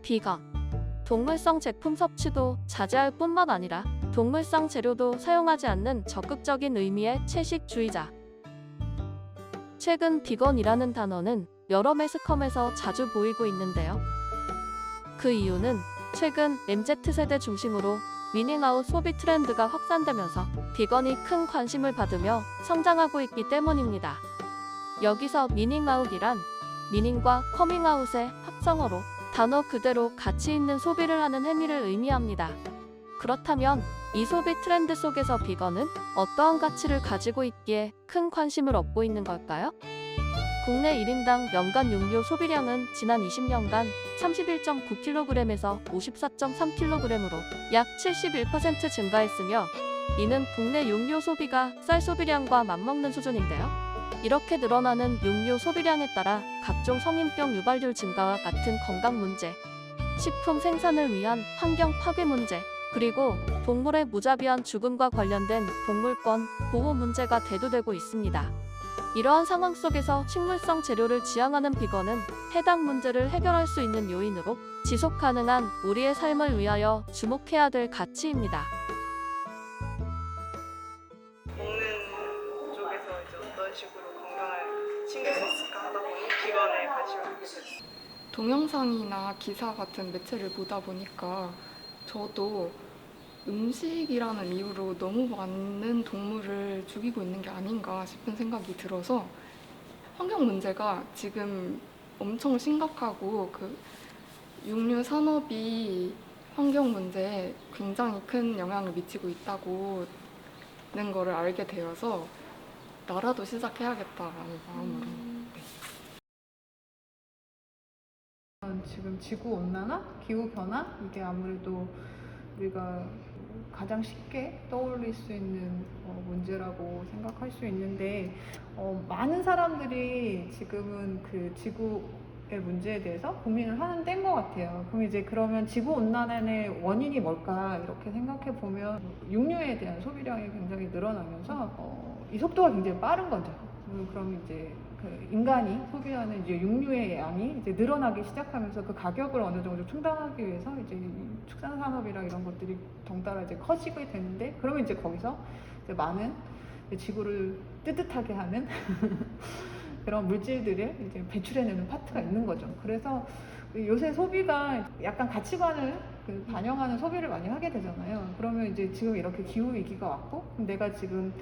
비건. 동물성 제품 섭취도 자제할 뿐만 아니라 동물성 재료도 사용하지 않는 적극적인 의미의 채식주의자. 최근 비건이라는 단어는 여러 매스컴에서 자주 보이고 있는데요. 그 이유는 최근 MZ세대 중심으로 위닝아웃 소비 트렌드가 확산되면서 비건이 큰 관심을 받으며 성장하고 있기 때문입니다. 여기서 미닝아웃이란 미닝과 커밍아웃의 합성어로 단어 그대로 가치 있는 소비를 하는 행위를 의미합니다. 그렇다면 이 소비 트렌드 속에서 비건은 어떠한 가치를 가지고 있기에 큰 관심을 얻고 있는 걸까요? 국내 1인당 연간 육류 소비량은 지난 20년간 31.9kg에서 54.3kg으로 약 71% 증가했으며, 이는 국내 육류 소비가 쌀 소비량과 맞먹는 수준인데요. 이렇게 늘어나는 육류 소비량에 따라 각종 성인병 유발률 증가와 같은 건강 문제, 식품 생산을 위한 환경 파괴 문제, 그리고 동물의 무자비한 죽음과 관련된 동물권 보호 문제가 대두되고 있습니다. 이러한 상황 속에서 식물성 재료를 지향하는 비건은 해당 문제를 해결할 수 있는 요인으로 지속 가능한 우리의 삶을 위하여 주목해야 될 가치입니다. 먹는 쪽에서 이제 어떤 식으로 건강을 챙길 수 있을까 하다 보니 비건에 관심을 갖게 됐어요. 동영상이나 기사 같은 매체를 보다 보니까 저도 음식이라는 이유로 너무 많은 동물을 죽이고 있는 게 아닌가 싶은 생각이 들어서 환경 문제가 지금 엄청 심각하고 그 육류 산업이 환경 문제에 굉장히 큰 영향을 미치고 있다고는 거를 알게 되어서 나라도 시작해야겠다라는 마음으로. 지금 지구 온난화, 기후 변화, 이게 아무래도 우리가 가장 쉽게 떠올릴 수 있는 문제라고 생각할 수 있는데, 많은 사람들이 지금은 그 지구의 문제에 대해서 고민을 하는 때인 것 같아요. 그럼 이제 그러면 지구 온난화의 원인이 뭘까 이렇게 생각해 보면 육류에 대한 소비량이 굉장히 늘어나면서 이 속도가 굉장히 빠른 거죠. 그럼 이제 그 인간이 소비하는 이제 육류의 양이 이제 늘어나기 시작하면서 그 가격을 어느 정도 충당하기 위해서 이제 축산 산업이랑 이런 것들이 덩달아 이제 커지게 되는데, 그러면 이제 거기서 이제 많은 지구를 뜨뜻하게 하는 그런 물질들을 이제 배출해내는 파트가 있는 거죠. 그래서 요새 소비가 약간 가치관을 반영하는 소비를 많이 하게 되잖아요. 그러면 이제 지금 이렇게 기후 위기가 왔고, 내가 지금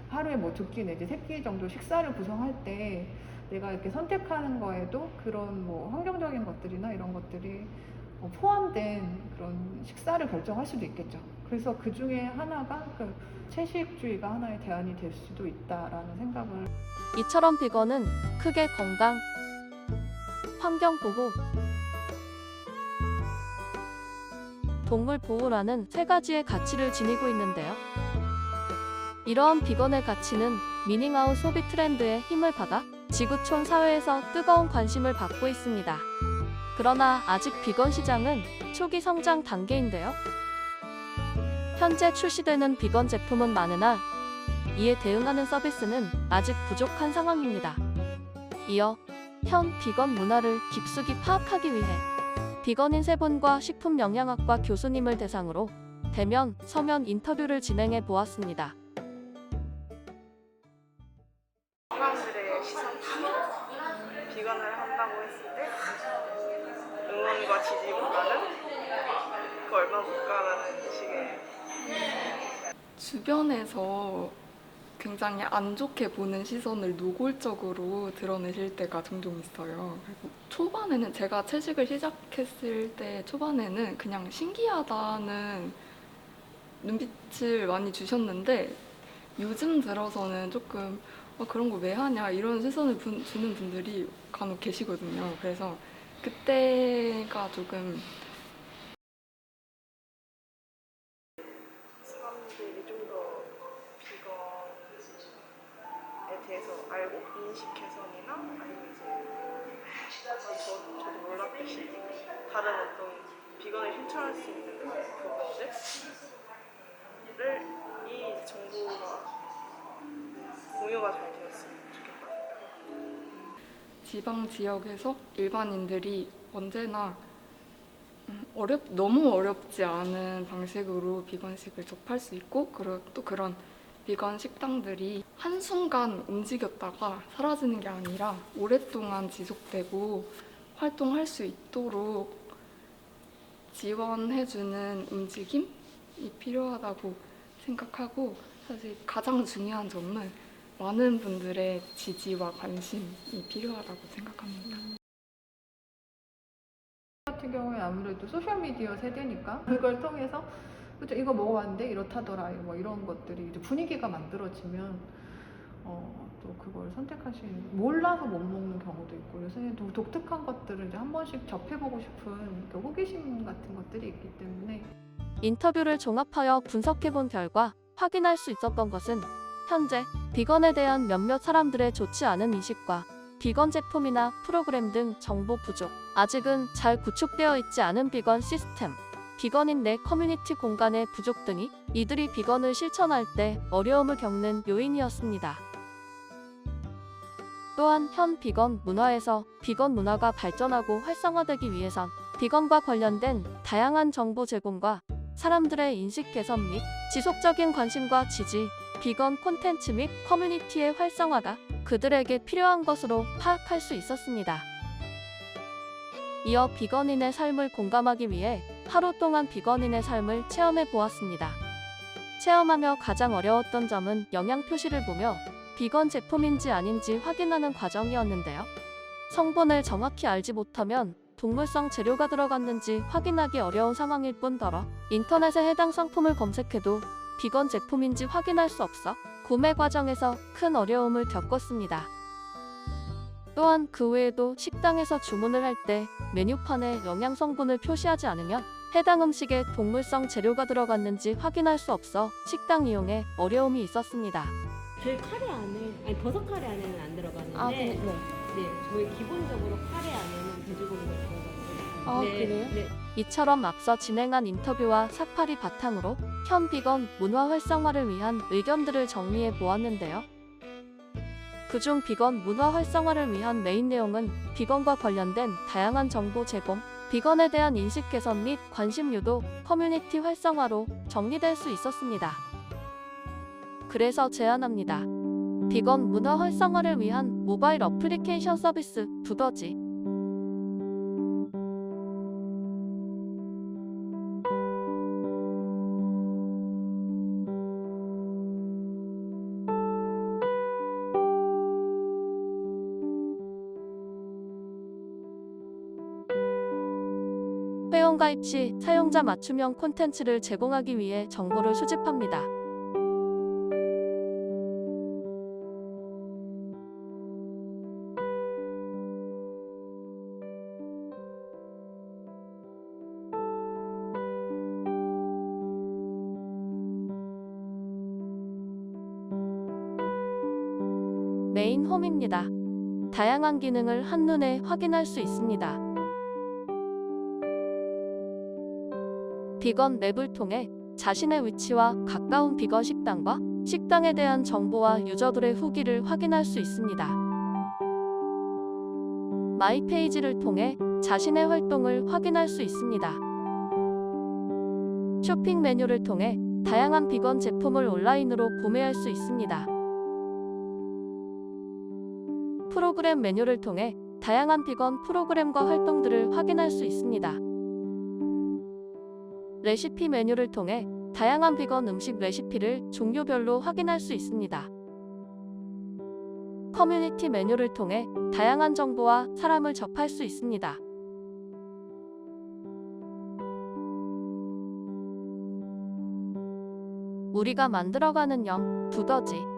하루에 뭐 2끼 내지 3끼 정도 식사를 구성할 때 내가 이렇게 선택하는 거에도 그런 뭐 환경적인 것들이나 이런 것들이 포함된 그런 식사를 결정할 수도 있겠죠. 그래서 그 중에 하나가 그 채식주의가 하나의 대안이 될 수도 있다라는 생각을. 이처럼 비건은 크게 건강, 환경 보호, 동물 보호라는 세 가지의 가치를 지니고 있는데요. 이러한 비건의 가치는 미닝아웃 소비 트렌드에 힘을 받아 지구촌 사회에서 뜨거운 관심을 받고 있습니다. 그러나 아직 비건 시장은 초기 성장 단계인데요. 현재 출시되는 비건 제품은 많으나 이에 대응하는 서비스는 아직 부족한 상황입니다. 이어 현 비건 문화를 깊숙이 파악하기 위해 비건인 세 분과 식품영양학과 교수님을 대상으로 대면, 서면 인터뷰를 진행해 보았습니다. 사람들의 시선, 비건을 한다고 했을 때 응원과 지지보다는 그 얼마 못 가라는 식의. 주변에서 굉장히 안 좋게 보는 시선을 노골적으로 드러내실 때가 종종 있어요. 그리고 초반에는 제가 채식을 시작했을 때 초반에는 그냥 신기하다는 눈빛을 많이 주셨는데, 요즘 들어서는 조금 그런 거 왜 하냐 이런 시선을 주는 분들이 간혹 계시거든요. 그래서 그때가 조금 사람들이 좀 더 비건에 대해서 알고 인식 개선이나 아니면 이제 저도 몰랐듯이 다른 어떤 비건을 실천할 수 있는 그런 부분들을 이 정보가 공유가 잘 되었으면 좋겠다. 지방 지역에서 일반인들이 언제나 너무 어렵지 않은 방식으로 비건식을 접할 수 있고, 그리고 또 그런 비건 식당들이 한순간 움직였다가 사라지는 게 아니라 오랫동안 지속되고 활동할 수 있도록 지원해주는 움직임이 필요하다고 생각하고, 사실 가장 중요한 점은 많은 분들의 지지와 관심이 필요하다고 생각합니다. 같은 경우에 아무래도 소셜미디어 세대니까 그걸 통해서 그죠, 이거 먹어봤는데 이렇다더라, 뭐 이런 것들이 이제 분위기가 만들어지면 또 그걸 선택할 수 있는, 몰라서 못 먹는 경우도 있고, 요새는 독특한 것들을 이제 한 번씩 접해보고 싶은 그 호기심 같은 것들이 있기 때문에. 인터뷰를 종합하여 분석해본 결과 확인할 수 있었던 것은 현재 비건에 대한 몇몇 사람들의 좋지 않은 인식과 비건 제품이나 프로그램 등 정보 부족, 아직은 잘 구축되어 있지 않은 비건 시스템, 비건인 내 커뮤니티 공간의 부족 등이 이들이 비건을 실천할 때 어려움을 겪는 요인이었습니다. 또한 현 비건 문화에서 비건 문화가 발전하고 활성화되기 위해선 비건과 관련된 다양한 정보 제공과 사람들의 인식 개선 및 지속적인 관심과 지지, 비건 콘텐츠 및 커뮤니티의 활성화가 그들에게 필요한 것으로 파악할 수 있었습니다. 이어 비건인의 삶을 공감하기 위해 하루 동안 비건인의 삶을 체험해 보았습니다. 체험하며 가장 어려웠던 점은 영양 표시를 보며 비건 제품인지 아닌지 확인하는 과정이었는데요. 성분을 정확히 알지 못하면 동물성 재료가 들어갔는지 확인하기 어려운 상황일 뿐더러 인터넷에 해당 상품을 검색해도 비건 제품인지 확인할 수 없어 구매 과정에서 큰 어려움을 겪었습니다. 또한 그 외에도 식당에서 주문을 할 때 메뉴판에 영양 성분을 표시하지 않으면 해당 음식에 동물성 재료가 들어갔는지 확인할 수 없어 식당 이용에 어려움이 있었습니다. 저희 카레 안에, 아니 버섯 카레 안에는 안 들어가는데 네, 저희 기본적으로 카레 안에는 돼지고기가 들어가거든요. 네. 이처럼 앞서 진행한 인터뷰와 삭팔이 바탕으로 현 비건 문화 활성화를 위한 의견들을 정리해 보았는데요. 그중 비건 문화 활성화를 위한 메인 내용은 비건과 관련된 다양한 정보 제공, 비건에 대한 인식 개선 및 관심 유도, 커뮤니티 활성화로 정리될 수 있었습니다. 그래서 제안합니다. 비건 문화 활성화를 위한 모바일 어플리케이션 서비스 두더지. 회원가입 시 사용자 맞춤형 콘텐츠를 제공하기 위해 정보를 수집합니다. 메인 홈입니다. 다양한 기능을 한눈에 확인할 수 있습니다. 비건 맵을 통해 자신의 위치와 가까운 비건 식당과 식당에 대한 정보와 유저들의 후기를 확인할 수 있습니다. 마이 페이지를 통해 자신의 활동을 확인할 수 있습니다. 쇼핑 메뉴를 통해 다양한 비건 제품을 온라인으로 구매할 수 있습니다. 프로그램 메뉴를 통해 다양한 비건 프로그램과 활동들을 확인할 수 있습니다. 레시피 메뉴를 통해 다양한 비건 음식 레시피를 종류별로 확인할 수 있습니다. 커뮤니티 메뉴를 통해 다양한 정보와 사람을 접할 수 있습니다. 우리가 만들어가는 영, 두더지.